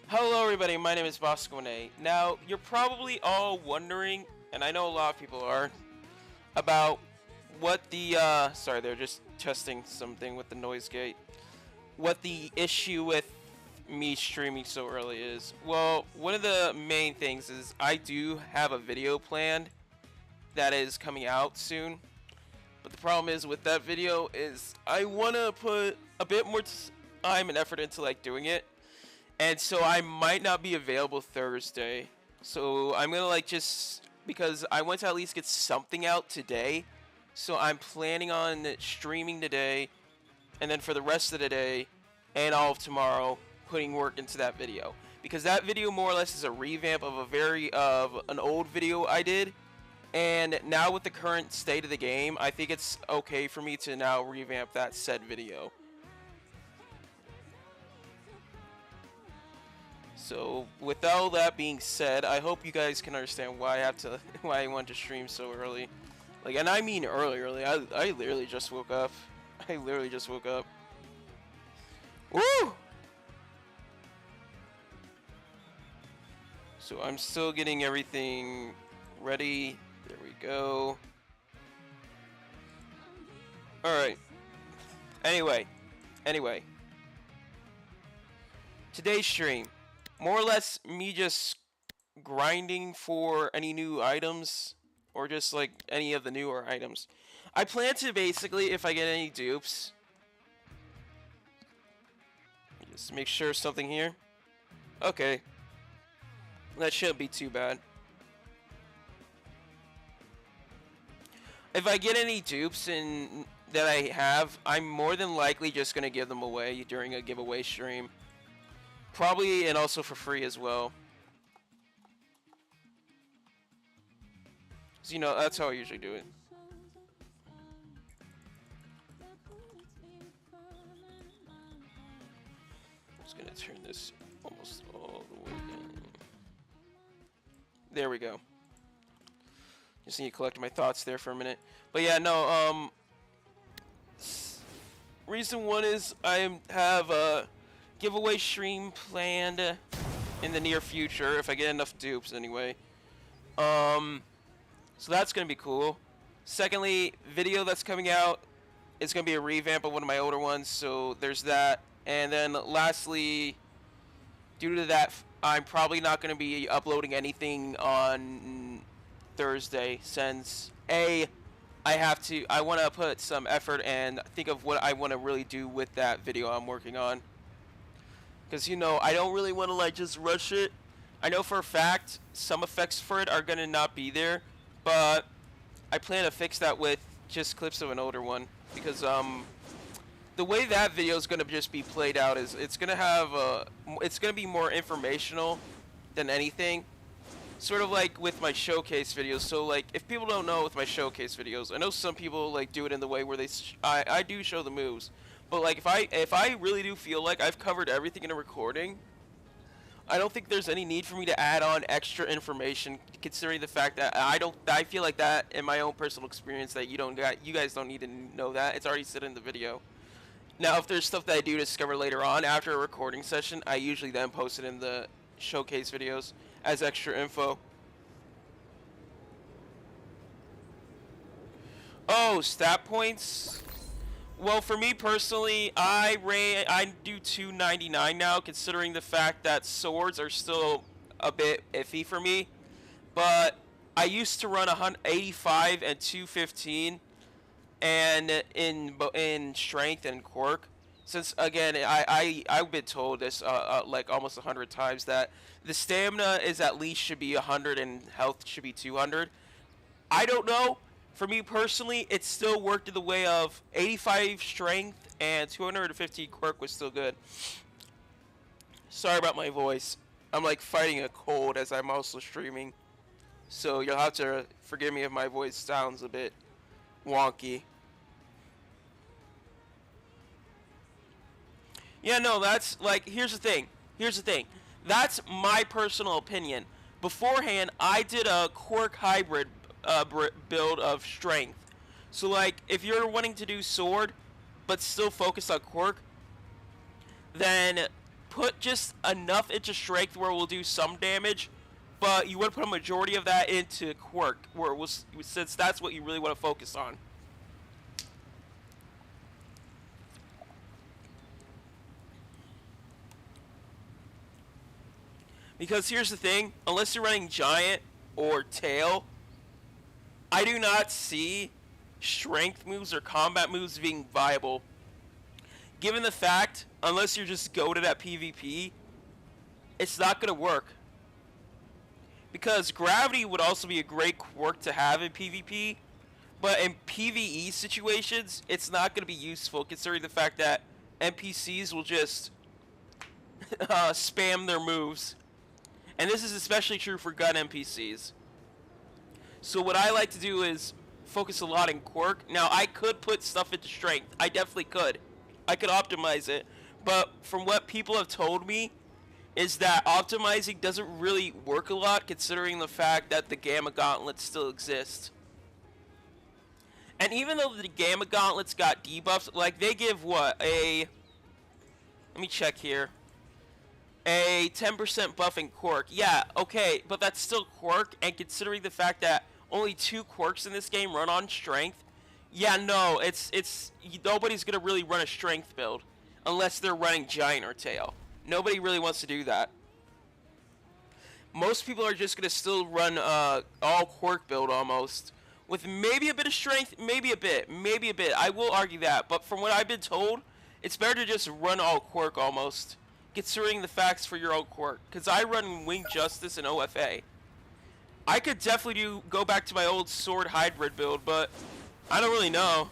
Hello everybody, my name is Bosco. Now, you're probably all wondering, and I know a lot of people are, about what the, sorry, they're just testing something with the noise gate. What the issue with me streaming so early is. Well, one of the main things is I do have a video planned that is coming out soon. But the problem is with that video is I want to put a bit more time and effort into doing it. And so I might not be available Thursday. So I'm going to because I want to at least get something out today. So I'm planning on streaming today. And then for the rest of the day and all of tomorrow, putting work into that video. Because that video more or less is a revamp of an old video I did. And now with the current state of the game, I think it's okay for me to now revamp that said video. So, with all that being said, I hope you guys can understand why I want to stream so early. And I mean early. I literally just woke up. Woo! So, I'm still getting everything ready. There we go. Alright. Anyway. Today's stream. More or less me just grinding for any new items, or just any of the newer items. I plan to basically, if I get any dupes, just make sure something here. Okay. That shouldn't be too bad. If I get any dupes that I have, I'm more than likely just going to give them away during a giveaway stream. Probably, and also for free as well. So, that's how I usually do it. I'm just gonna turn this almost all the way down. There we go. Just need to collect my thoughts there for a minute. But yeah, no, reason one is I have a giveaway stream planned in the near future, if I get enough dupes anyway. So that's gonna be cool. Secondly, video that's coming out is gonna be a revamp of one of my older ones, so there's that. And then lastly, due to that, I'm probably not gonna be uploading anything on Thursday, since I want to put some effort and think of what I want to really do with that video I'm working on. Because, I don't really want to, just rush it. I know for a fact some effects for it are going to not be there, but I plan to fix that with just clips of an older one. Because, the way that video is going to just be played out is it's going to be more informational than anything. Sort of like with my showcase videos. So, if people don't know with my showcase videos, I know some people, do it in the way where I do show the moves. But like if I really do feel like I've covered everything in a recording, I don't think there's any need for me to add on extra information, considering the fact that I feel like that in my own personal experience that you guys don't need to know that. It's already said in the video. Now, if there's stuff that I do discover later on after a recording session, I usually then post it in the showcase videos as extra info. Oh, stat points. Well, for me personally, I do 299 now, considering the fact that swords are still a bit iffy for me. But I used to run 185 and 215, and in strength and quirk. Since again, I've been told this like almost 100 times that the stamina is at least should be 100 and health should be 200. I don't know. For me personally, it still worked in the way of 85 strength and 250 quirk was still good. Sorry about my voice. I'm like fighting a cold as I'm also streaming. So you'll have to forgive me if my voice sounds a bit wonky. Yeah, no, that's like, here's the thing. That's my personal opinion. Beforehand, I did a quirk hybrid build of strength. So like if you're wanting to do sword but still focus on quirk, then put just enough into strength where it will do some damage, but you want to put a majority of that into quirk, where it was, since that's what you really want to focus on. Because here's the thing, unless you're running giant or tail, I do not see strength moves or combat moves being viable. Given the fact, unless you're just goated at PvP, it's not going to work. Because gravity would also be a great quirk to have in PvP, but in PvE situations, it's not going to be useful considering the fact that NPCs will just spam their moves. And this is especially true for gun NPCs. So what I like to do is focus a lot in quirk. Now, I could put stuff into strength. I definitely could. I could optimize it. But from what people have told me, is that optimizing doesn't really work a lot considering the fact that the Gamma Gauntlets still exist. And even though the Gamma Gauntlets got debuffs, like they give what? Let me check here. A 10% buff in quirk. Yeah, okay, but that's still quirk, and considering the fact that only 2 quirks in this game run on strength, yeah, no, nobody's gonna really run a strength build unless they're running giant or tail. Nobody really wants to do that. Most people are just gonna still run all quirk build almost, with maybe a bit of strength, maybe a bit. I will argue that, but from what I've been told, it's better to just run all quirk almost, considering the facts for your own quirk. Because I run Wing Justice and OFA. I could definitely go back to my old sword hybrid build, but I don't really know.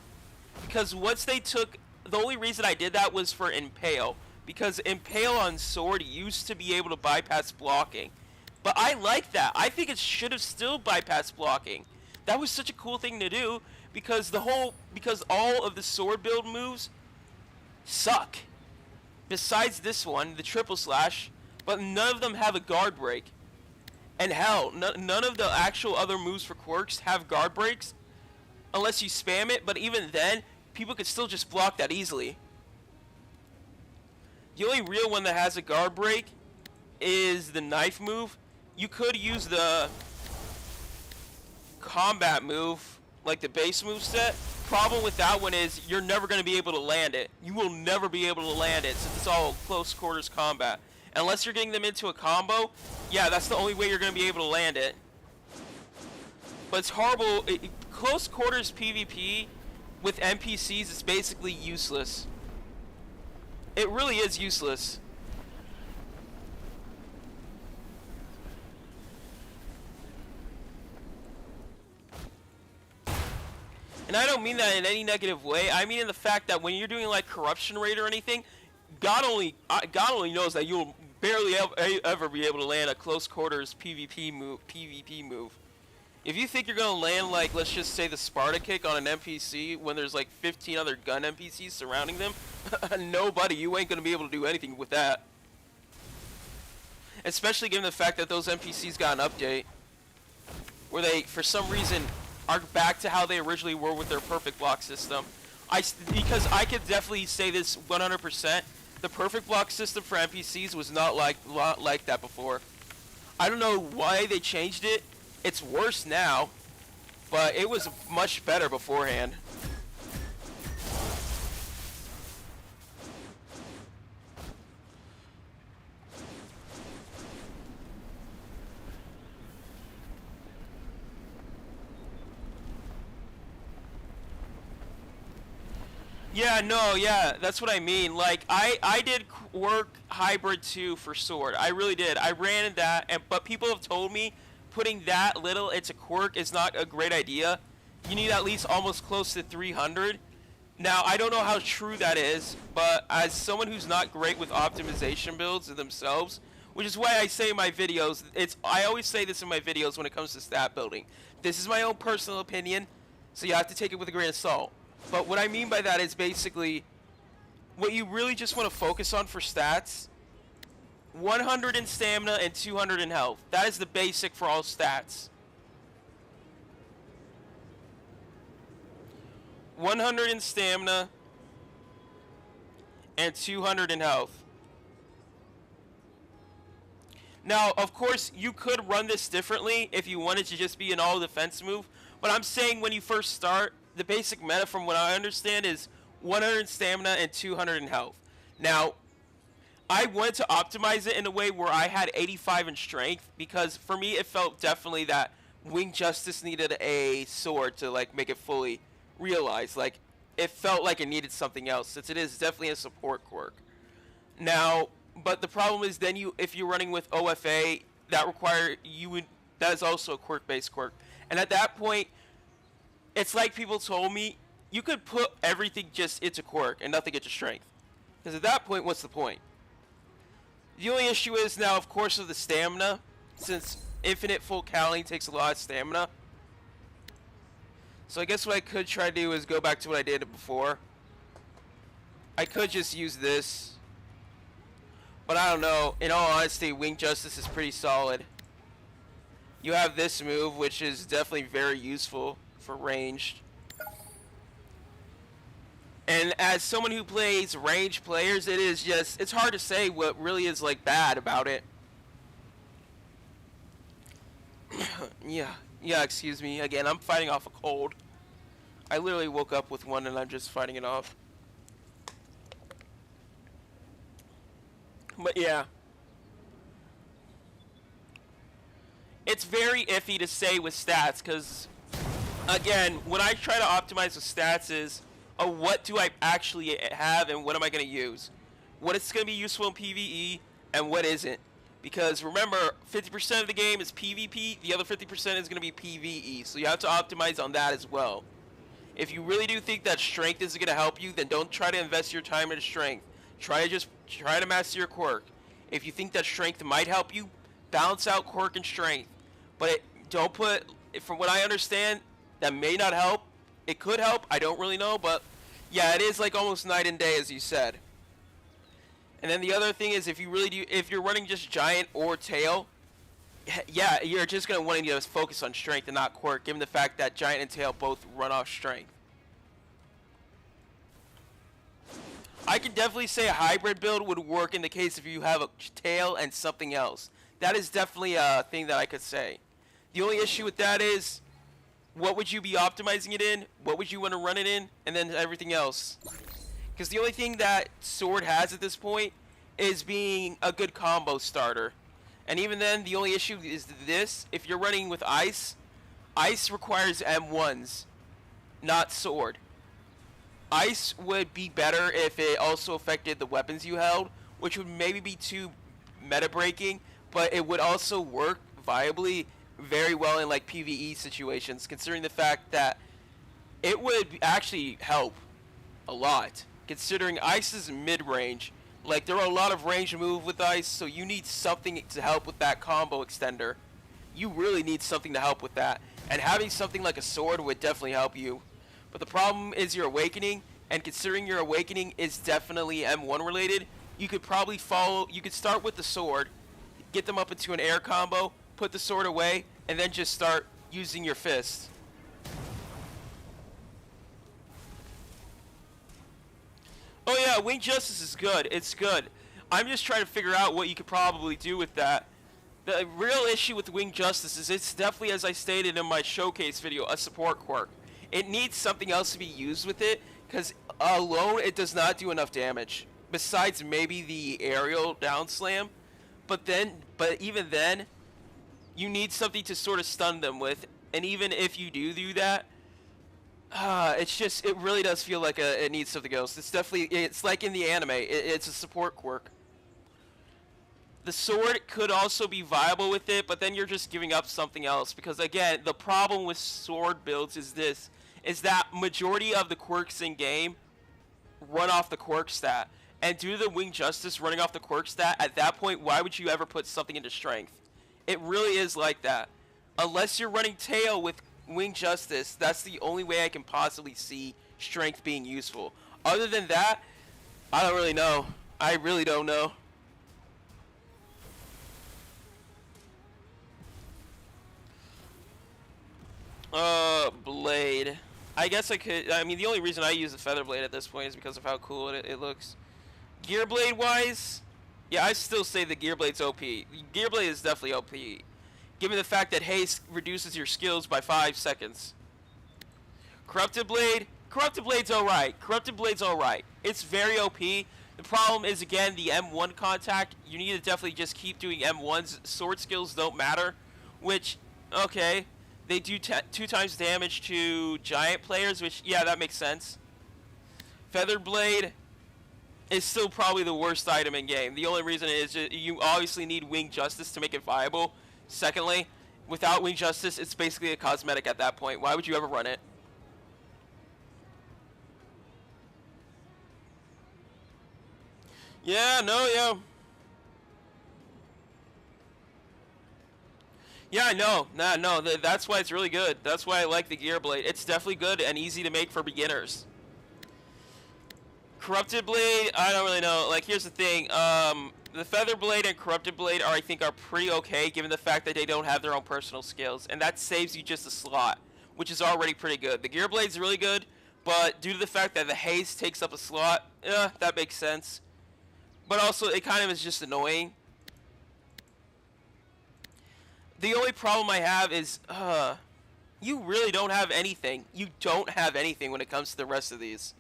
Because once they took, the only reason I did that was for Impale. Because Impale on sword used to be able to bypass blocking. But I like that. I think it should have still bypassed blocking. That was such a cool thing to do, because all of the sword build moves suck. Besides this one, the triple slash, but none of them have a guard break. And hell, none of the actual other moves for quirks have guard breaks, unless you spam it, but even then, people could still just block that easily. The only real one that has a guard break is the knife move. You could use the combat move, like the base move set. Problem with that one is you're never going to be able to land it. You will never be able to land it since it's all close quarters combat. Unless you're getting them into a combo, yeah, that's the only way you're going to be able to land it. But it's horrible. Close quarters PvP with NPCs is basically useless. It really is useless. And I don't mean that in any negative way. I mean in the fact that when you're doing like corruption raid or anything, God only knows that you'll barely ever be able to land a close quarters PvP move. If you think you're gonna land like, let's just say the Sparta kick on an NPC when there's like 15 other gun NPCs surrounding them, no buddy, you ain't gonna be able to do anything with that. Especially given the fact that those NPCs got an update where they, for some reason, are back to how they originally were with their perfect block system. Because I could definitely say this 100%, the perfect block system for NPCs was not like that before. I don't know why they changed it. It's worse now, but it was much better beforehand. Yeah, no, yeah, that's what I mean. Like, I did work hybrid 2 for sword. I really did. I ran that, but people have told me putting that little into quirk is not a great idea. You need at least almost close to 300. Now, I don't know how true that is, but as someone who's not great with optimization builds themselves, which is why I say in my videos, I always say this in my videos when it comes to stat building. This is my own personal opinion, so you have to take it with a grain of salt. But what I mean by that is basically what you really just want to focus on for stats: 100 in stamina and 200 in health. That is the basic for all stats. 100 in stamina and 200 in health. Now, of course, you could run this differently if you wanted to just be an all defense move, but I'm saying when you first start, the basic meta from what I understand is 100 in stamina and 200 in health. Now, I wanted to optimize it in a way where I had 85 in strength, because for me it felt definitely that Wing Justice needed a sword to like make it fully realized. Like, it felt like it needed something else, since it is definitely a support quirk. Now, but the problem is then if you're running with OFA, that is also a quirk-based quirk. And at that point, it's like people told me, you could put everything just into quirk and nothing into strength. Because at that point, what's the point? The only issue is now, of course, with the stamina, since infinite full cowling takes a lot of stamina. So I guess what I could try to do is go back to what I did before. I could just use this. But I don't know. In all honesty, Wing Justice is pretty solid. You have this move, which is definitely very useful for ranged. And as someone who plays ranged players, it's hard to say what really is like bad about it. yeah, excuse me. Again, I'm fighting off a cold. I literally woke up with one and I'm just fighting it off. But yeah. It's very iffy to say with stats, because again, when I try to optimize with stats is, what do I actually have and what am I going to use? What is going to be useful in PvE and what isn't? Because remember, 50% of the game is PvP, the other 50% is going to be PvE, so you have to optimize on that as well. If you really do think that strength is going to help you, then don't try to invest your time into strength. Try to master your quirk. If you think that strength might help you, balance out quirk and strength. But don't put, from what I understand, that may not help. It could help, I don't really know, but yeah, it is like almost night and day, as you said. And then the other thing is, if you're running just giant or tail, yeah, you're just going to want to focus on strength and not quirk, given the fact that giant and tail both run off strength. I can definitely say a hybrid build would work in the case if you have a tail and something else. That is definitely a thing that I could say. The only issue with that is, what would you be optimizing it in? What would you want to run it in? And then everything else. Because the only thing that Sword has at this point is being a good combo starter. And even then, the only issue is this. If you're running with Ice, Ice requires M1s, not Sword. Ice would be better if it also affected the weapons you held, which would maybe be too meta-breaking, but it would also work viably very well in like PvE situations, considering the fact that it would actually help a lot, considering Ice is mid-range. Like, there are a lot of range move with Ice, so you need something to help with that combo extender. You really need something to help with that. and having something like a sword would definitely help you. But the problem is your awakening, and considering your awakening is definitely M1 related, you could probably you could start with the sword, get them up into an air combo, put the sword away, and then just start using your fist. Oh yeah, Wing Justice is good. It's good. I'm just trying to figure out what you could probably do with that. The real issue with Wing Justice is it's definitely, as I stated in my showcase video, a support quirk. It needs something else to be used with it, because alone it does not do enough damage. Besides maybe the aerial down slam, but even then, you need something to sort of stun them with. And even if you do that, it really does feel like it needs something else. It's like in the anime. It's a support quirk. The sword could also be viable with it, but then you're just giving up something else. Because again, the problem with sword builds is that majority of the quirks in game run off the quirk stat. And due to the Wing Justice running off the quirk stat, at that point, why would you ever put something into strength? It really is like that. Unless you're running tail with Wing Justice, that's the only way I can possibly see strength being useful. Other than that, I don't really know. I really don't know. Blade. I guess I could. I mean, the only reason I use the Feather Blade at this point is because of how cool it looks. Gear Blade wise, yeah, I still say the Gear Blade's OP. Gear Blade is definitely OP. Given the fact that haste reduces your skills by 5 seconds. Corrupted Blade's alright. Corrupted Blade's alright. It's very OP. The problem is, again, the M1 contact. You need to definitely just keep doing M1s. Sword skills don't matter. Which, okay, they do 2 times damage to giant players, which, yeah, that makes sense. Feather Blade is still probably the worst item in game. The only reason is you obviously need Wing Justice to make it viable. Secondly, without Wing Justice, it's basically a cosmetic at that point. Why would you ever run it? Yeah, yeah. Yeah, I know. No, that's why it's really good. That's why I like the Gear Blade. It's definitely good and easy to make for beginners. Corrupted Blade, I don't really know. Like, here's the thing. The Feather Blade and Corrupted Blade I think are pretty okay, given the fact that they don't have their own personal skills, and that saves you just a slot, which is already pretty good. The Gear Blade's really good, but due to the fact that the haste takes up a slot, that makes sense. But also, it kind of is just annoying. The only problem I have is, you really don't have anything. You don't have anything when it comes to the rest of these.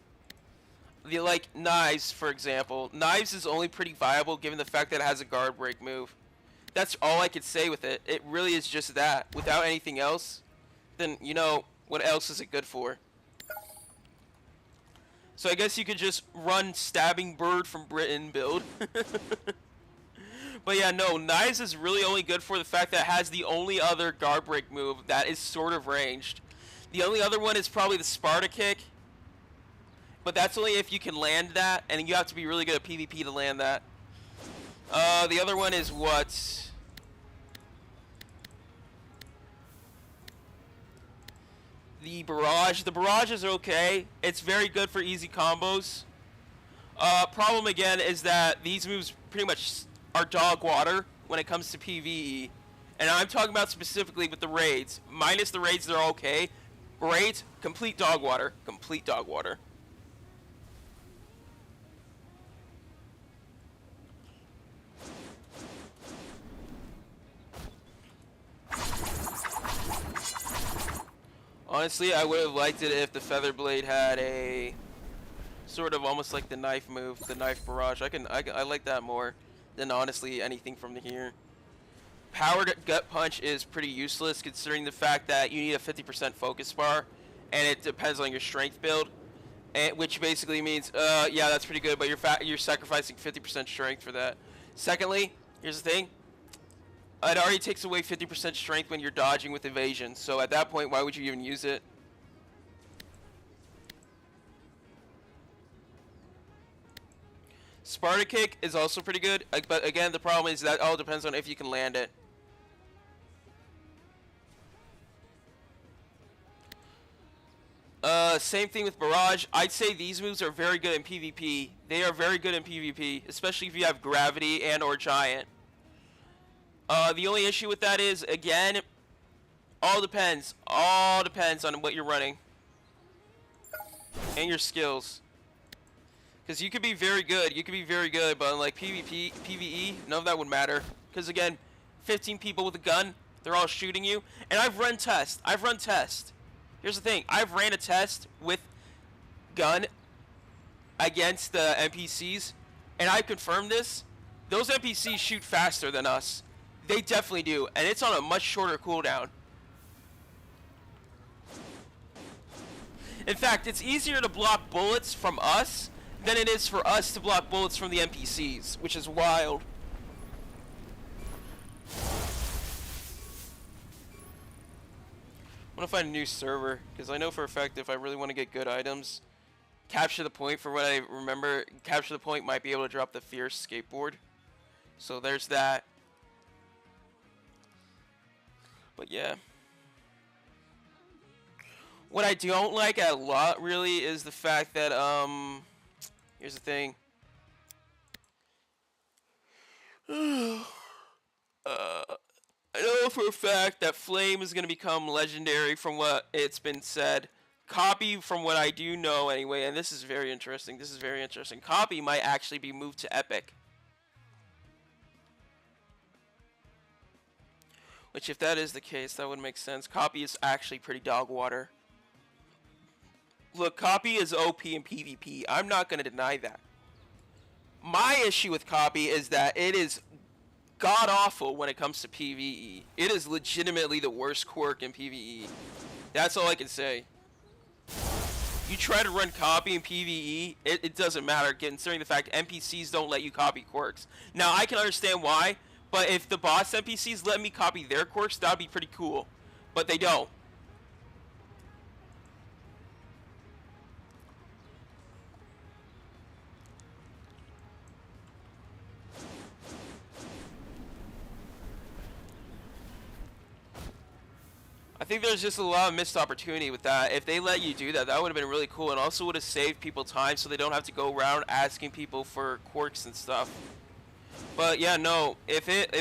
Like Knives, for example. Knives is only pretty viable given the fact that it has a guard break move. That's all I could say with it. It really is just that. Without anything else, then, you know, what else is it good for? So I guess you could just run Stabbing Bird from Britain build. But yeah, no, Knives is really only good for the fact that it has the only other guard break move that is sort of ranged. The only other one is probably the Sparta Kick. But that's only if you can land that, and you have to be really good at PvP to land that. The other one is what? The Barrage. The Barrage is okay. It's very good for easy combos. Problem again is that these moves pretty much are dog water when it comes to PvE. And I'm talking about specifically with the raids. Minus the raids, they're okay. Raids, complete dog water. Complete dog water. Honestly, I would have liked it if the Feather Blade had a sort of almost like the knife move, the knife barrage. I like that more than honestly anything from here. Powered Gut Punch is pretty useless considering the fact that you need a 50% focus bar, and it depends on your strength build, and which basically means, yeah, that's pretty good, but you're sacrificing 50% strength for that. Secondly, here's the thing. It already takes away 50% strength when you're dodging with evasion, so at that point, why would you even use it? Sparta Kick is also pretty good, but again, the problem is that all depends on if you can land it. Same thing with Barrage. I'd say these moves are very good in PvP. They are very good in PvP, especially if you have Gravity and or Giant. The only issue with that is, again, all depends. All depends on what you're running and your skills. Because you could be very good. You could be very good, but like PvP, PvE, none of that would matter. Because again, 15 people with a gun, they're all shooting you. And I've run tests. Here's the thing. I've ran a test with gun against the NPCs, and I confirmed this. Those NPCs shoot faster than us. They definitely do, and it's on a much shorter cooldown. In fact, it's easier to block bullets from us than it is for us to block bullets from the NPCs, which is wild. I want to find a new server, because I know for a fact if I really want to get good items, Capture the Point, for what I remember, Capture the Point might be able to drop the Fierce skateboard. So there's that. But yeah. What I don't like a lot, really, is the fact that, here's the thing. I know for a fact that Flame is going to become legendary from what it's been said. Copy, from what I do know anyway, and this is very interesting. Copy might actually be moved to Epic. Which, if that is the case, that would make sense. Copy is actually pretty dog water. Look, Copy is OP in PvP. I'm not going to deny that. My issue with Copy is that it is god-awful when it comes to PvE. It is legitimately the worst quirk in PvE. That's all I can say. You try to run Copy in PvE, it doesn't matter, considering the fact NPCs don't let you copy quirks. Now, I can understand why, but if the boss NPCs let me copy their quirks, that would be pretty cool. But they don't. I think there's just a lot of missed opportunity with that. If they let you do that, that would have been really cool, and also would have saved people time so they don't have to go around asking people for quirks and stuff. But yeah, no. If it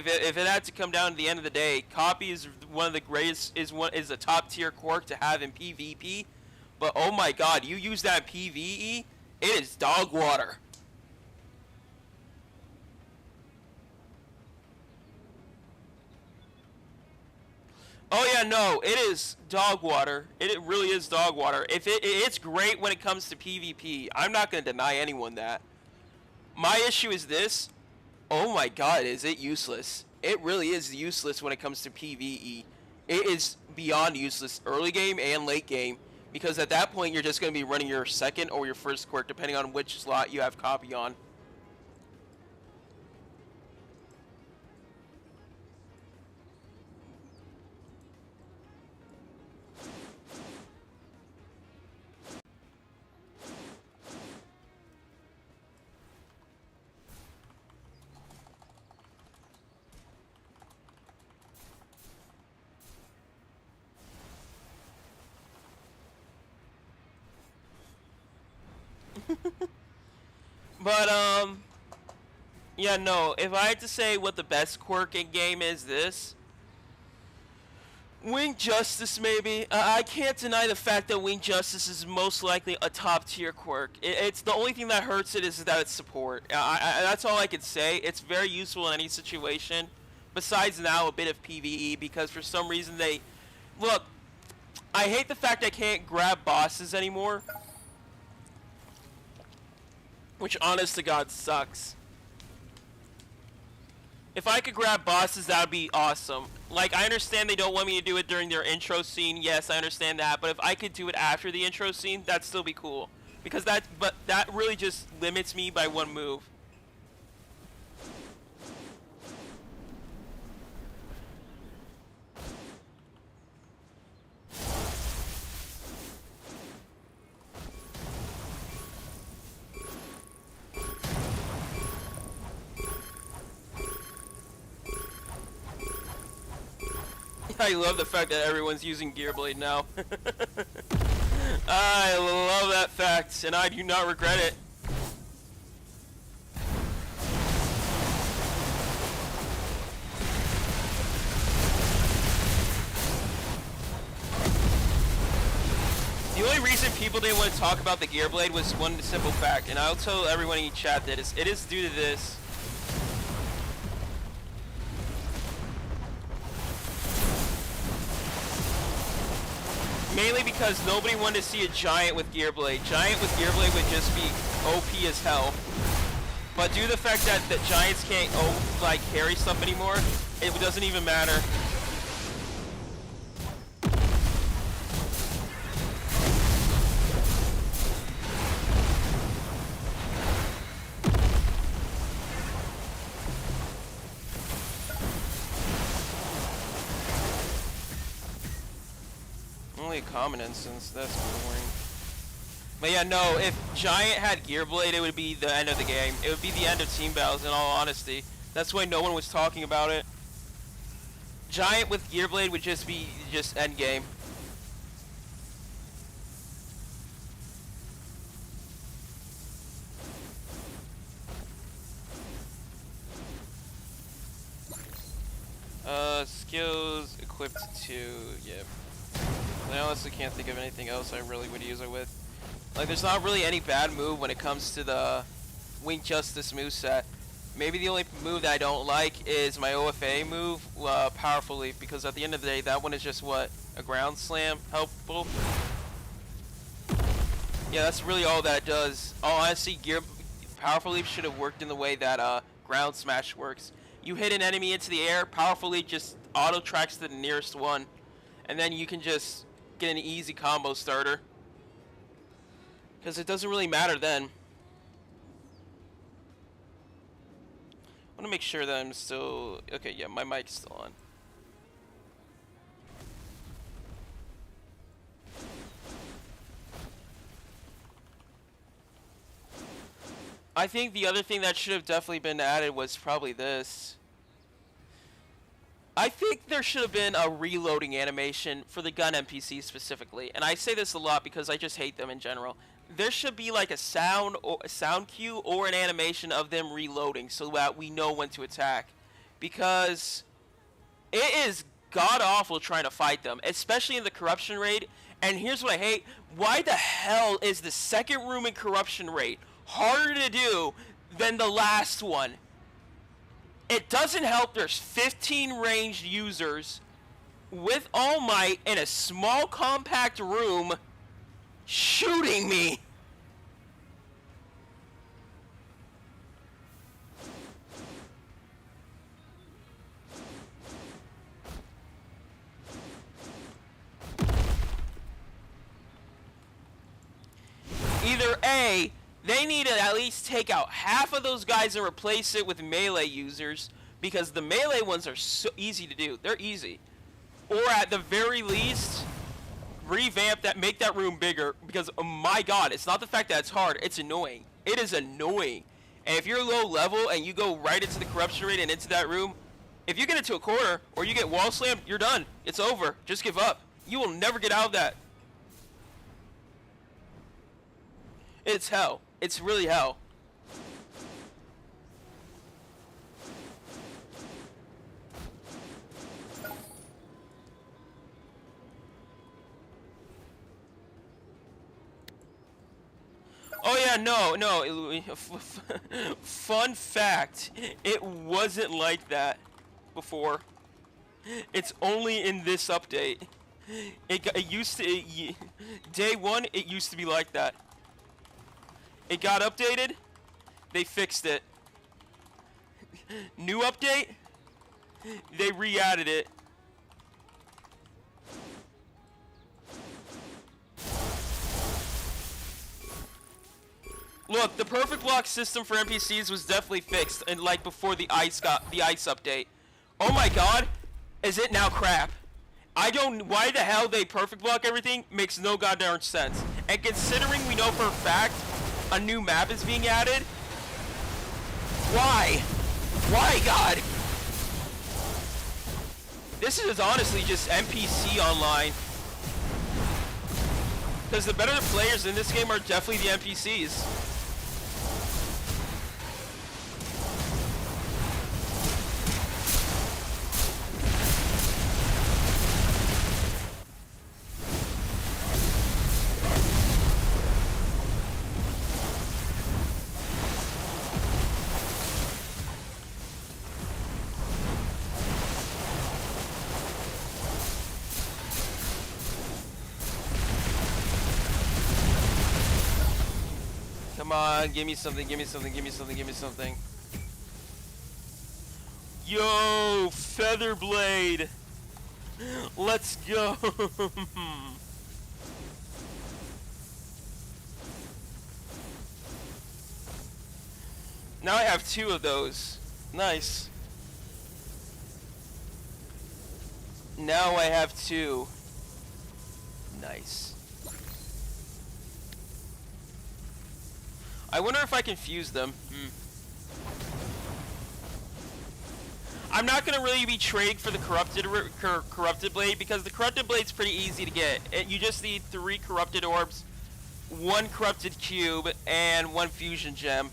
had to come down to the end of the day, Copy is one of the greatest, is a top tier quirk to have in PvP. But oh my God, you use that in PvE, it is dog water. Oh yeah, no, it is dog water. It really is dog water. It's great when it comes to PvP. I'm not going to deny anyone that. My issue is this. Oh my God, is it useless? It really is useless when it comes to PvE. It is beyond useless early game and late game, because at that point you're just going to be running your second or your first quirk depending on which slot you have Copy on. But, yeah, no, if I had to say what the best quirk in game is this, Wing Justice maybe. I can't deny the fact that Wing Justice is most likely a top tier quirk. It's the only thing that hurts it is that it's support. That's all I could say. It's very useful in any situation, besides now a bit of PvE, because for some reason they... Look, I hate the fact I can't grab bosses anymore. Which, honest to God, sucks. If I could grab bosses, that would be awesome. Like, I understand they don't want me to do it during their intro scene. Yes, I understand that. But if I could do it after the intro scene, that'd still be cool. Because that really just limits me by one move. I love the fact that everyone's using Gearblade now. I love that fact, and I do not regret it. The only reason people didn't want to talk about the gear blade was one simple fact, and I'll tell everyone in chat that it is due to this. Mainly because nobody wanted to see a giant with gear blade. Giant with gear blade would just be OP as hell. But due to the fact that the giants can't carry stuff anymore, it doesn't even matter. Only a common instance, that's boring. But yeah, no, if Giant had Gear Blade, it would be the end of the game. It would be the end of team battles, in all honesty. That's why no one was talking about it. Giant with Gear Blade would just be end game. Skills equipped to, yeah. I honestly can't think of anything else I really would use it with. Like, there's not really any bad move when it comes to the Wing Justice moveset. Maybe the only move that I don't like is my OFA move, Powerful Leap, because at the end of the day, that one is just what? A ground slam? Helpful? Yeah, that's really all that it does. Oh, honestly, Powerful Leap should have worked in the way that ground smash works. You hit an enemy into the air, Powerful Leap just auto tracks to the nearest one, and then you can just get an easy combo starter. Because it doesn't really matter then. I want to make sure that I'm still... Okay, yeah, my mic's still on. I think the other thing that should have definitely been added was probably this. I think there should have been a reloading animation for the gun NPCs specifically. And I say this a lot because I just hate them in general. There should be like a sound cue or an animation of them reloading so that we know when to attack. Because it is god-awful trying to fight them, especially in the corruption raid. And here's what I hate. Why the hell is the second room in corruption raid harder to do than the last one? It doesn't help there's 15 ranged users with All Might in a small compact room shooting me. Either A, they need to at least take out half of those guys and replace it with melee users, because the melee ones are so easy to do. They're easy. Or at the very least, revamp that, make that room bigger, because oh my god, it's not the fact that it's hard, it's annoying. It is annoying. And if you're low level and you go right into the corruption rate and into that room, if you get into a corner or you get wall slammed, you're done. It's over. Just give up. You will never get out of that. It's hell. It's really hell. Oh yeah, no. Fun fact, it wasn't like that before. It's only in this update. It used to, day one, it used to be like that. It got updated, they fixed it. New update, they re-added it. Look, the perfect block system for NPCs was definitely fixed, and like before the ice update. Oh my god, is it now crap? I don't, why the hell they perfect block everything makes no goddamn sense. And considering we know for a fact a new map is being added, why? Why, God? This is honestly just NPC online. Because the better players in this game are definitely the NPCs. Come on, give me something, give me something, give me something, give me something. Yo, Featherblade! Let's go! Now I have 2 of those. Nice. Now I have 2. Nice. I wonder if I can fuse them. I'm not going to really be trading for the corrupted blade because the corrupted blade's pretty easy to get. You just need 3 corrupted orbs, 1 corrupted cube, and 1 fusion gem.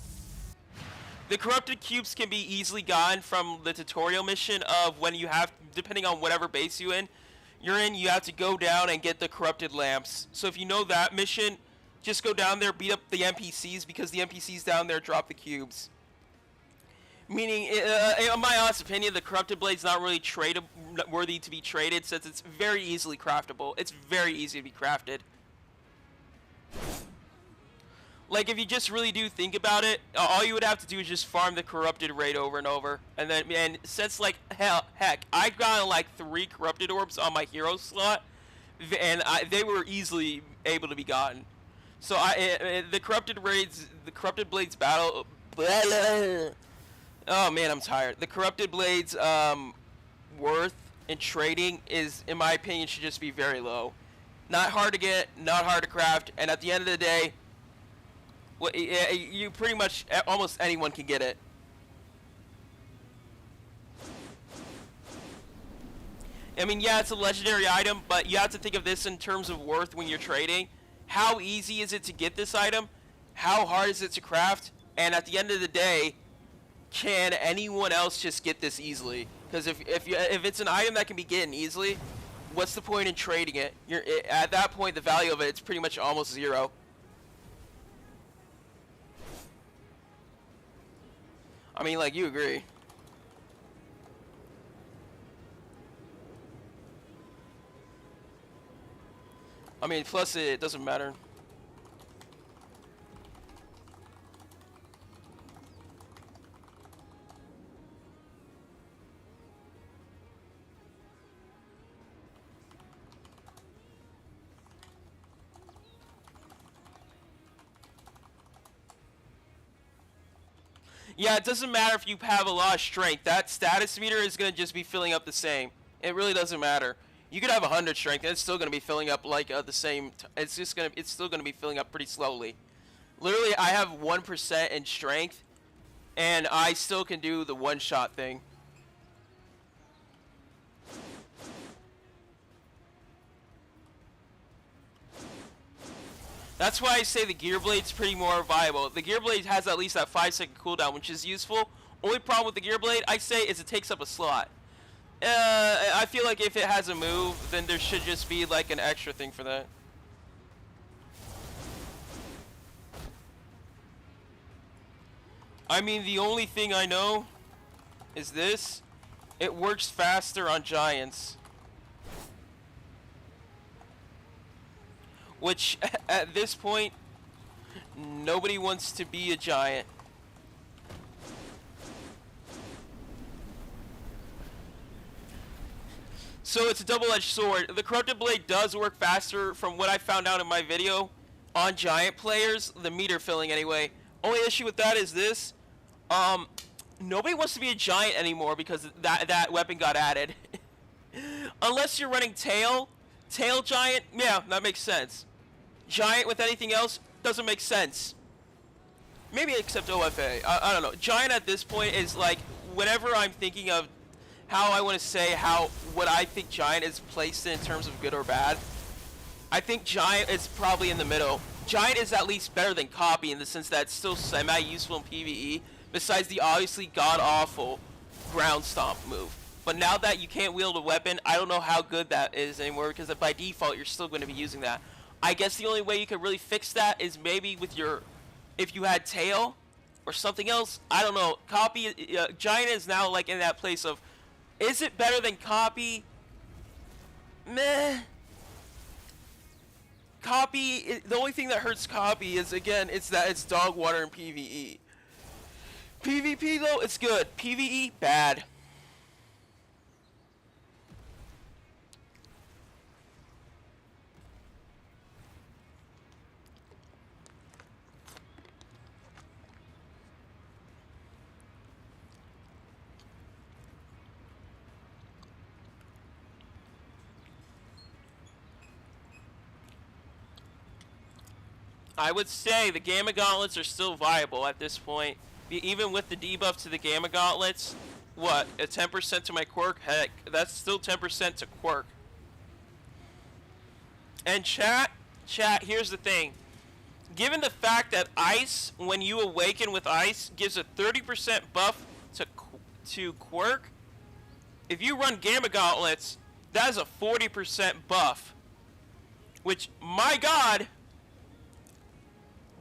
The corrupted cubes can be easily gotten from the tutorial mission of when you have, depending on whatever base you're in, you have to go down and get the corrupted lamps. So if you know that mission, just go down there, beat up the NPCs, because the NPCs down there drop the cubes. Meaning, in my honest opinion, the corrupted blade's not really worthy to be traded, since it's very easily craftable. It's very easy to be crafted. Like, if you just really do think about it, all you would have to do is just farm the corrupted raid over and over. And since, like, heck, I got like 3 corrupted orbs on my hero slot, and they were easily able to be gotten. So the corrupted blades battle. Oh man, I'm tired. The corrupted blades worth in trading is, in my opinion, should just be very low. Not hard to get, not hard to craft, and at the end of the day, you pretty much almost anyone can get it. I mean, yeah, it's a legendary item, but you have to think of this in terms of worth when you're trading. How easy is it to get this item? How hard is it to craft? And at the end of the day, can anyone else just get this easily? Because if it's an item that can be gotten easily, what's the point in trading it? At that point, the value of it's pretty much almost 0. I mean, like, you agree. I mean, plus it doesn't matter. Yeah, it doesn't matter if you have a lot of strength. That status meter is going to just be filling up the same. It really doesn't matter. You could have 100 strength, and it's still going to be filling up like the same. It's still going to be filling up pretty slowly. Literally, I have 1% in strength, and I still can do the one-shot thing. That's why I say the Gear Blade's pretty more viable. The Gear Blade has at least that 5-second cooldown, which is useful. Only problem with the Gear Blade, I say, is it takes up a slot. I feel like if it has a move, then there should just be like an extra thing for that. I mean, the only thing I know is this. It works faster on giants. Which, at this point, nobody wants to be a giant. So it's a double-edged sword. The Corrupted Blade does work faster from what I found out in my video on giant players, the meter filling anyway. Only issue with that is this. Nobody wants to be a giant anymore because that weapon got added. Unless you're running tail giant, yeah, that makes sense. Giant with anything else doesn't make sense. Maybe except OFA. I don't know. Giant at this point is like, whenever I'm thinking of how I want to say what I think giant is placed in terms of good or bad, I think Giant is probably in the middle. Giant is at least better than Copy in the sense that it's still semi-useful in PvE, besides the obviously god-awful ground stomp move. But now that you can't wield a weapon, I don't know how good that is anymore, because by default you're still going to be using that. I guess the only way you could really fix that is maybe with your, if you had Tail or something else. I don't know. Copy, Giant is now like in that place of, is it better than Copy? Meh. Copy, the only thing that hurts Copy is, again, it's that it's dog water in PvE. PvP though, it's good. PvE, bad. I would say the Gamma Gauntlets are still viable at this point. Even with the debuff to the Gamma Gauntlets, what, a 10% to my quirk? Heck, that's still 10% to quirk. And chat, here's the thing. Given the fact that Ice, when you awaken with Ice, gives a 30% buff to quirk, if you run Gamma Gauntlets, that is a 40% buff. Which, my god,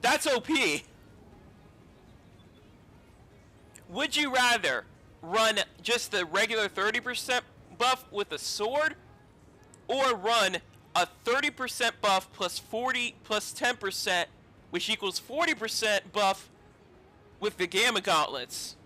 that's OP. Would you rather run just the regular 30% buff with a sword, or run a 30% buff plus 40 plus 10%, which equals 40% buff with the Gamma Gauntlets?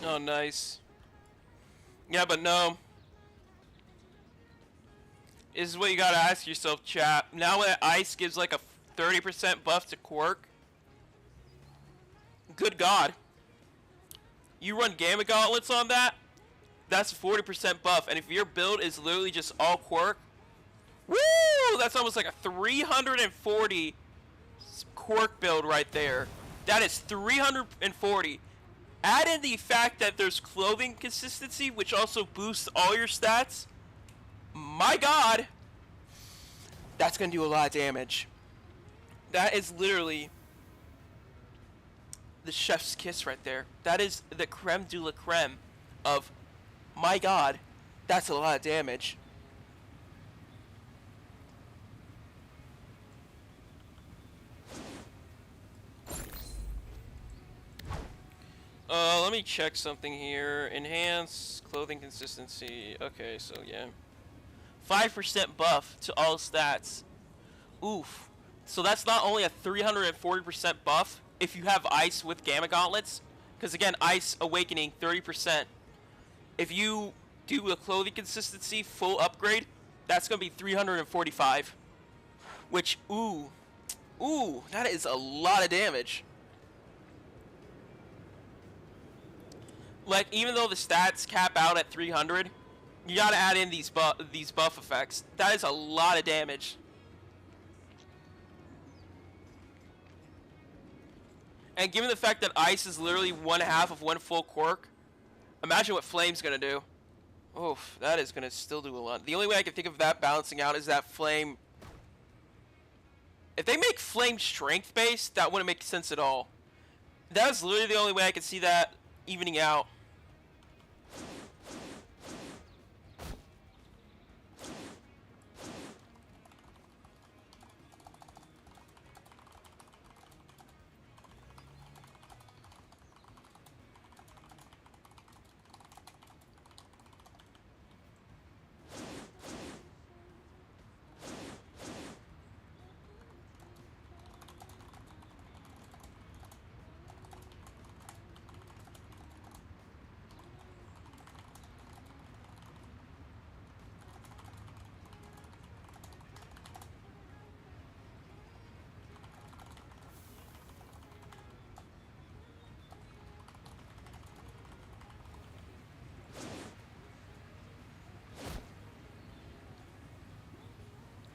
Oh, nice. Yeah, but no. This is what you gotta ask yourself, chat. Now that Ice gives like a 30% buff to quirk, good god. You run Gamma Gauntlets on that, that's a 40% buff. And if your build is literally just all quirk, woo! That's almost like a 340 quirk build right there. That is 340. Add in the fact that there's clothing consistency, which also boosts all your stats. My god, that's gonna do a lot of damage. That is literally the chef's kiss right there. That is the creme de la creme of, my god, that's a lot of damage. Let me check something here. Enhance clothing consistency. Okay, so yeah. 5% buff to all stats. Oof. So that's not only a 340% buff if you have Ice with Gamma Gauntlets. Because again, Ice Awakening, 30%. If you do a clothing consistency full upgrade, that's going to be 345. Which, ooh. Ooh, that is a lot of damage. Like, even though the stats cap out at 300, you gotta add in these buff effects. That is a lot of damage. And given the fact that Ice is literally 1/2 of one full quirk, imagine what Flame's gonna do. Oof, that is gonna still do a lot. The only way I can think of that balancing out is that Flame... If they make Flame strength-based, that wouldn't make sense at all. That is literally the only way I can see that evening out.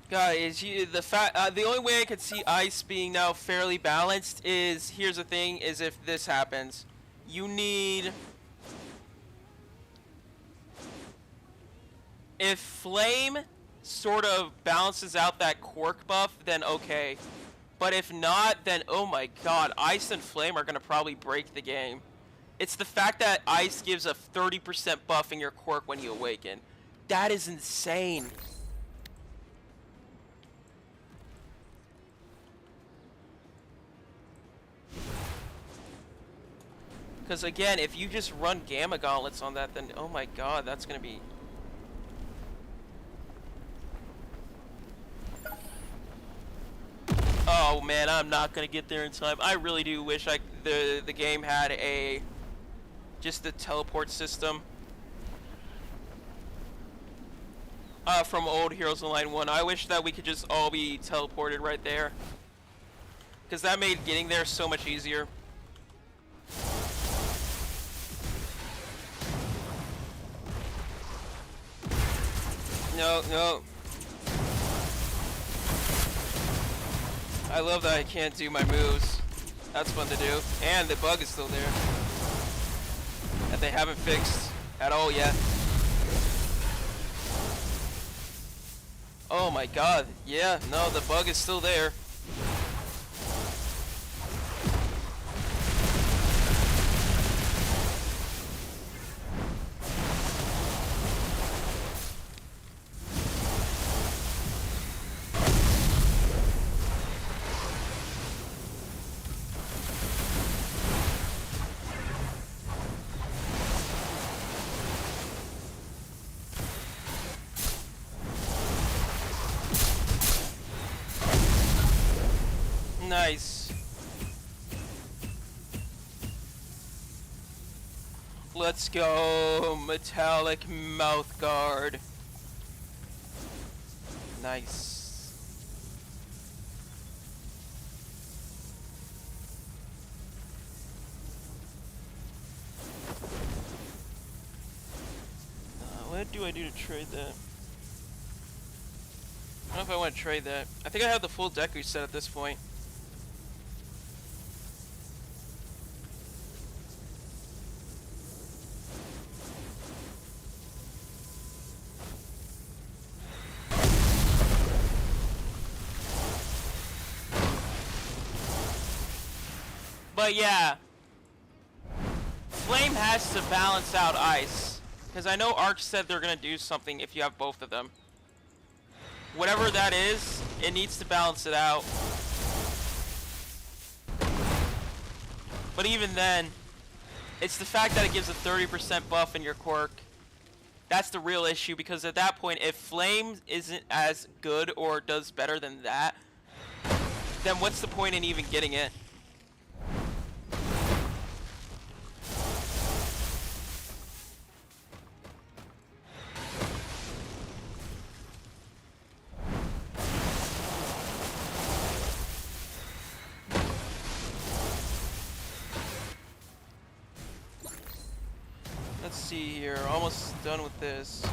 Guys, the only way I could see ice being now fairly balanced is, here's the thing, is if this happens. You need... If flame sort of balances out that cork buff, then okay. But if not, then oh my god, ice and flame are gonna probably break the game. It's the fact that ice gives a 30% buff in your cork when you awaken. That is insane. Because again, if you just run Gamma Gauntlets on that, then oh my god, that's gonna be... Oh man, I'm not gonna get there in time. I really do wish the game had just the teleport system from old Heroes Online 1. I wish that we could just all be teleported right there, because that made getting there so much easier. No, no. I love that I can't do my moves. That's fun to do. And the bug is still there. That they haven't fixed at all yet. Oh my god. Yeah, no, the bug is still there. Nice. Let's go. Metallic mouth guard. Nice. What do I do to trade that? I don't know if I want to trade that. I think I have the full deck reset at this point. But yeah, Flame has to balance out Ice, because I know Ark said they're going to do something if you have both of them. Whatever that is, it needs to balance it out. But even then, it's the fact that it gives a 30% buff in your quirk. That's the real issue, because at that point, if Flame isn't as good or does better than that, then what's the point in even getting it? Let's see here, almost done with this.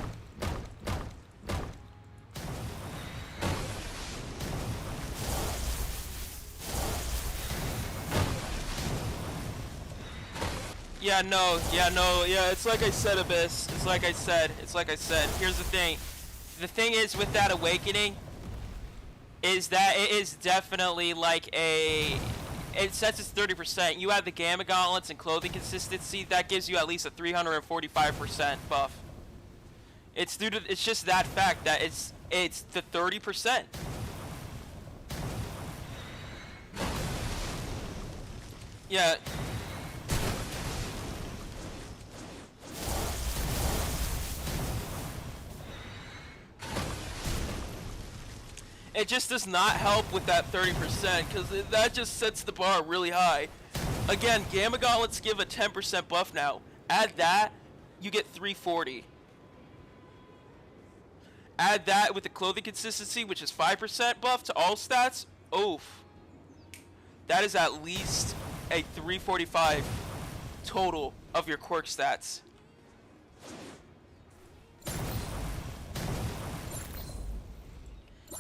Yeah, it's like I said, Abyss. It's like I said. Here's the thing. The thing is with that awakening is that it is definitely like it sets its 30%. You add the Gamma Gauntlets and clothing consistency, that gives you at least a 345% buff. It's just that fact that it's the 30%. Yeah. It just does not help with that 30%, because that just sets the bar really high. Again, Gamma Gauntlets give a 10% buff now. Add that, you get 340. Add that with the clothing consistency, which is 5% buff to all stats. Oof. That is at least a 345 total of your quirk stats.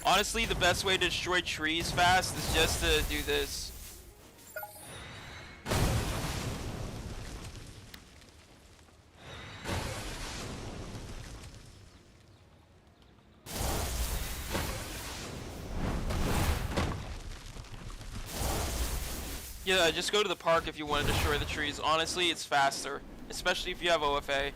Honestly, the best way to destroy trees fast is just to do this. Yeah, just go to the park if you want to destroy the trees. Honestly, it's faster, especially if you have OFA.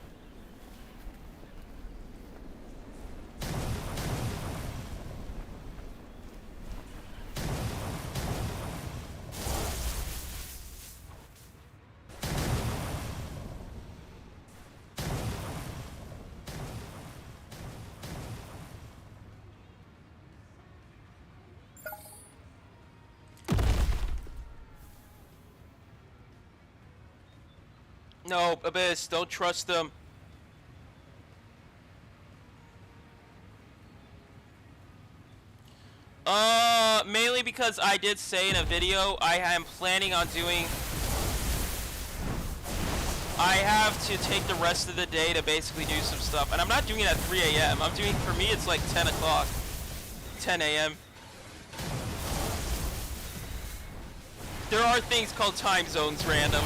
No, Abyss, don't trust them. Mainly because I did say in a video I am planning on doing... I have to take the rest of the day to basically do some stuff. And I'm not doing it at 3 a.m. I'm doing, for me, it's like 10 o'clock. 10 a.m. There are things called time zones random.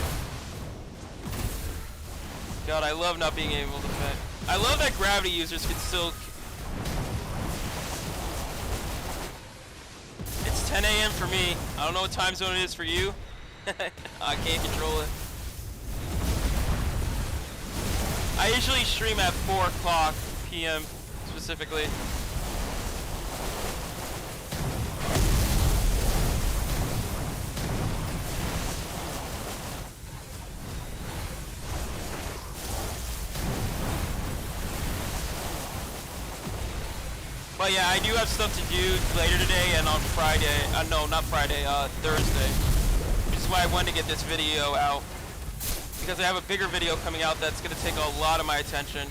God, I love not being able to fit. I love that gravity users can still... It's 10 a.m. for me. I don't know what time zone it is for you. I can't control it. I usually stream at 4 o'clock p.m. specifically. But yeah, I do have stuff to do later today and on Friday. No, not Friday, Thursday. Which is why I wanted to get this video out. Because I have a bigger video coming out that's going to take a lot of my attention.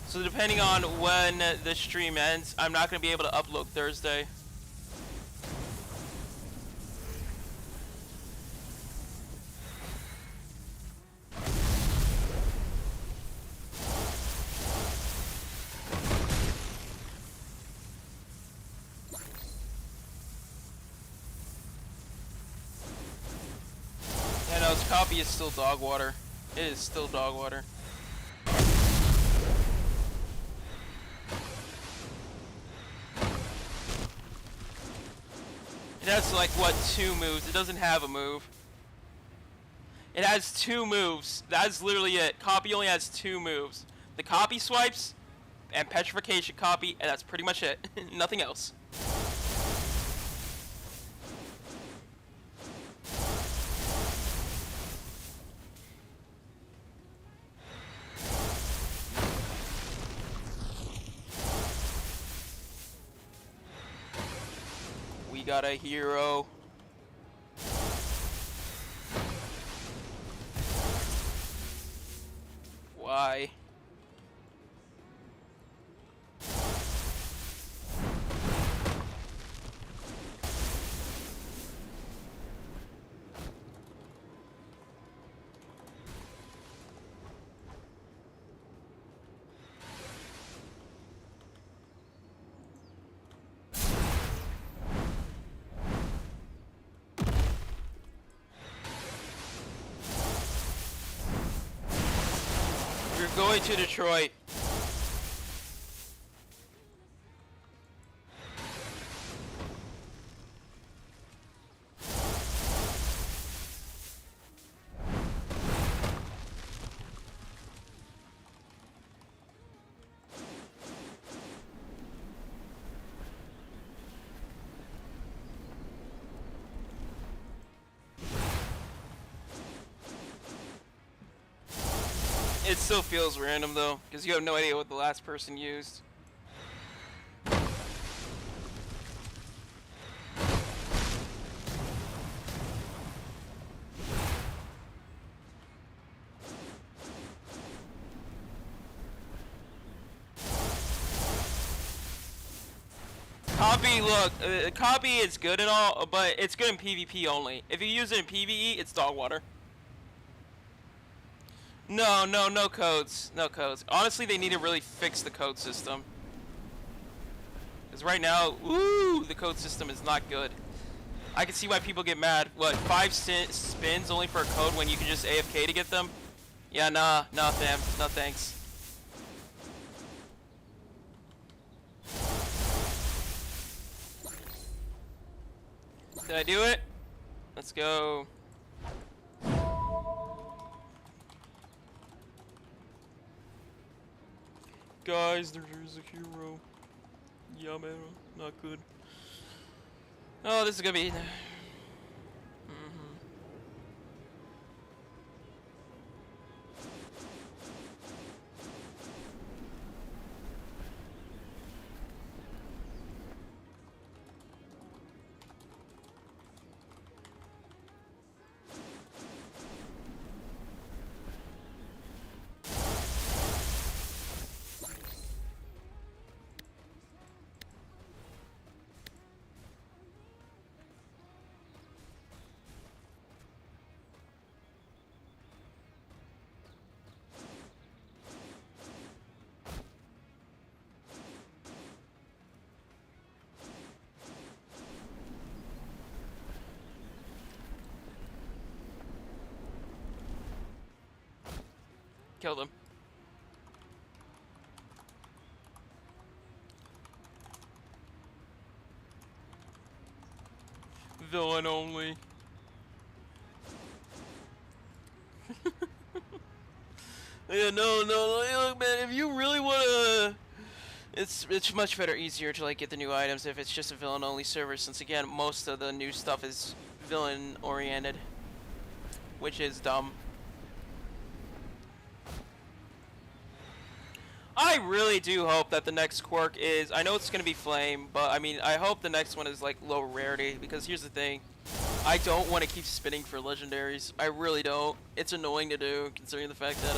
So depending on when the stream ends, I'm not going to be able to upload Thursday. Copy is still dog water. It is still dog water. It has like what, 2 moves? It doesn't have a move. It has 2 moves. That's literally it. Copy only has 2 moves. The copy swipes and petrification copy, and that's pretty much it. Nothing else. Got a hero. Why? Going to Detroit. It still feels random though, because you have no idea what the last person used. Copy, look, copy is good and all, but it's good in PvP only. If you use it in PvE, it's dog water. No, no, no codes. No codes. Honestly, they need to really fix the code system. Because right now, ooh, the code system is not good. I can see why people get mad. What, 5 spins only for a code when you can just AFK to get them? Yeah, nah, fam. No thanks. Did I do it? Let's go. Guys, there's a hero. Yeah, man, not good. Oh, this is gonna be... Killed him. Villain only. Yeah, no, look, man, if you really wanna... It's much better, easier to like get the new items if it's just a villain only server, since again, most of the new stuff is villain oriented. Which is dumb. I really do hope that the next quirk is... I know it's going to be Flame, but I mean, I hope the next one is like low rarity, because here's the thing. I don't want to keep spinning for legendaries. I really don't. It's annoying to do, considering the fact that,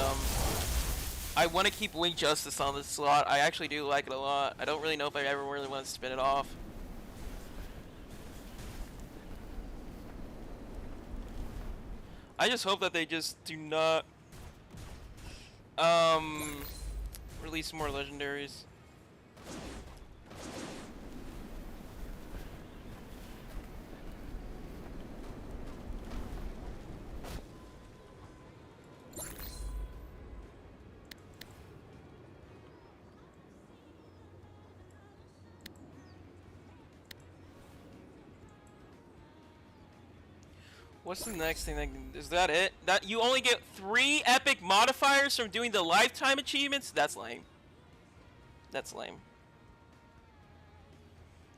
I want to keep Wing Justice on this slot. I actually do like it a lot. I don't really know if I ever really want to spin it off. I just hope that they just do not, release more legendaries. What's the next thing that is that it? That you only get 3 epic modifiers from doing the lifetime achievements? That's lame. That's lame.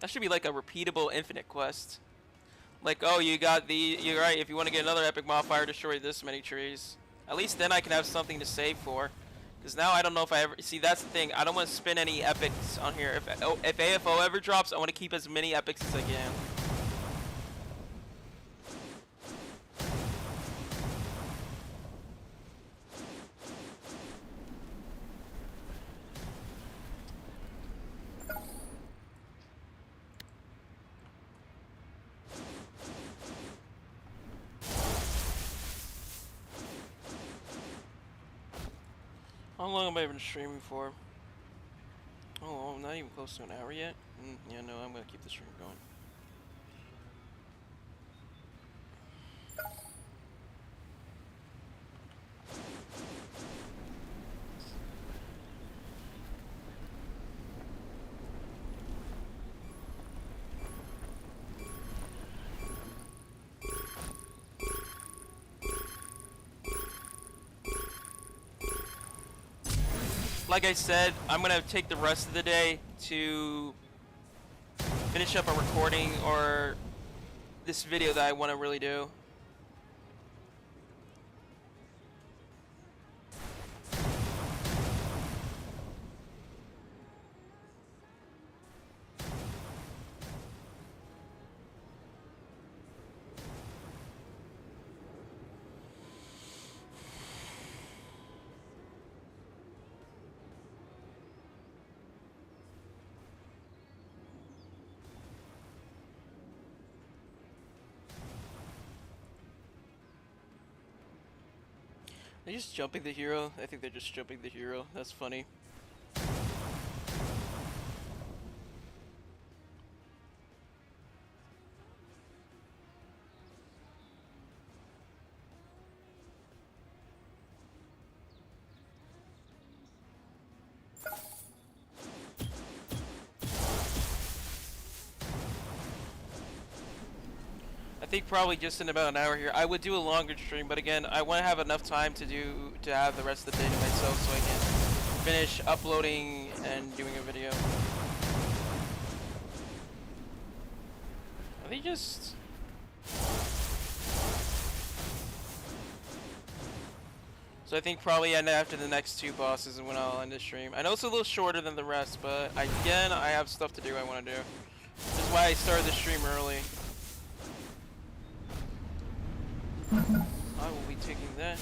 That should be like a repeatable infinite quest. Like, oh, you're right, if you want to get another epic modifier, destroy this many trees. At least then I can have something to save for. Because now I don't know if I ever... See, that's the thing. I don't want to spin any epics on here. If AFO ever drops, I want to keep as many epics as I can. How long have I been streaming for? Oh, I'm not even close to an hour yet? Yeah, no, I'm gonna keep the stream going. Like I said, I'm gonna take the rest of the day to finish up a recording or this video that I want to really do. They're just jumping the hero. I think they're just jumping the hero. That's funny. I think probably just in about an hour here. I would do a longer stream, but again, I want to have enough time to have the rest of the day to myself so I can finish uploading and doing a video. Are they just... So I think probably after the next two bosses is when I'll end the stream. I know it's a little shorter than the rest, but again, I have stuff to do I want to do. This is why I started the stream early. I will be taking that.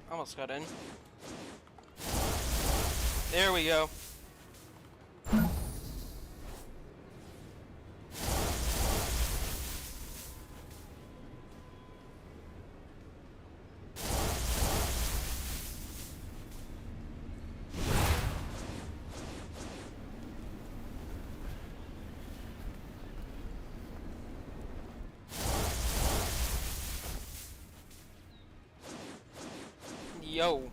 Almost got in. There we go. Yo.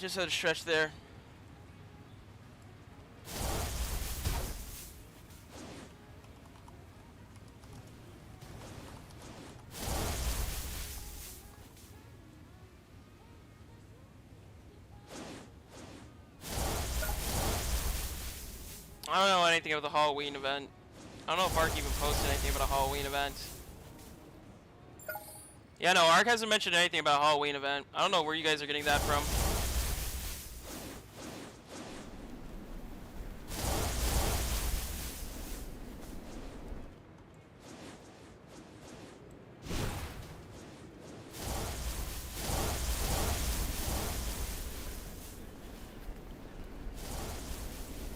Just had a stretch there. I don't know anything about the Halloween event. I don't know if Ark even posted anything about a Halloween event. Yeah, no, Ark hasn't mentioned anything about a Halloween event. I don't know where you guys are getting that from.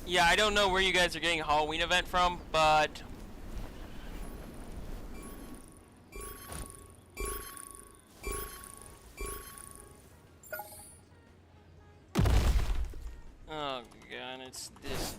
Yeah, I don't know where you guys are getting a Halloween event from, but... Oh god, it's this...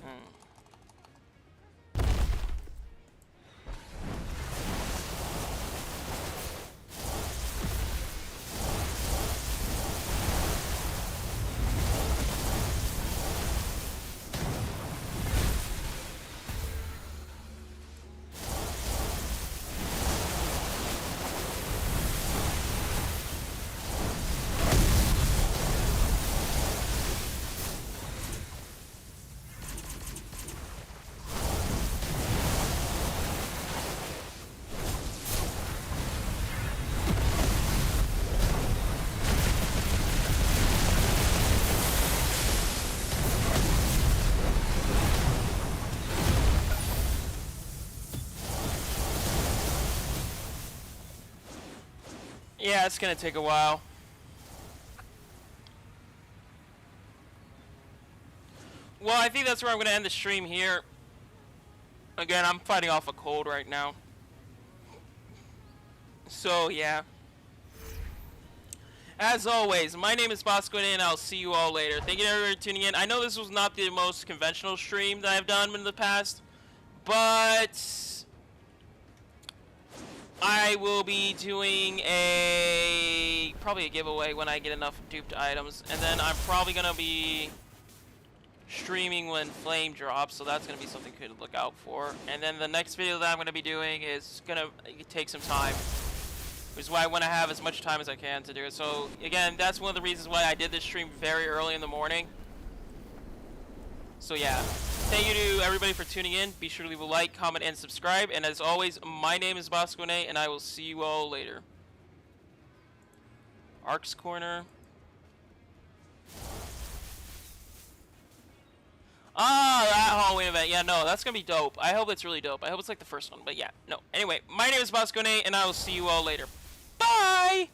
Yeah, it's gonna take a while. well, I think that's where I'm going to end the stream here. Again, I'm fighting off a cold right now. So, yeah. As always, my name is Bosco, and I'll see you all later. Thank you everybody for tuning in. I know this was not the most conventional stream that I've done in the past, but I will be doing probably a giveaway when I get enough duped items, and then I'm probably going to be streaming when flame drops, so that's going to be something good to look out for. And then the next video that I'm going to be doing is going to take some time, which is why I want to have as much time as I can to do it. So again, that's one of the reasons why I did this stream very early in the morning. So yeah, thank you to everybody for tuning in. Be sure to leave a like, comment, and subscribe. And as always, my name is Bosco, and I will see you all later. Ark's Corner. Ah, that Halloween event. Yeah, no, that's going to be dope. I hope it's really dope. I hope it's like the first one, but yeah, no. Anyway, my name is Bosco, and I will see you all later. Bye!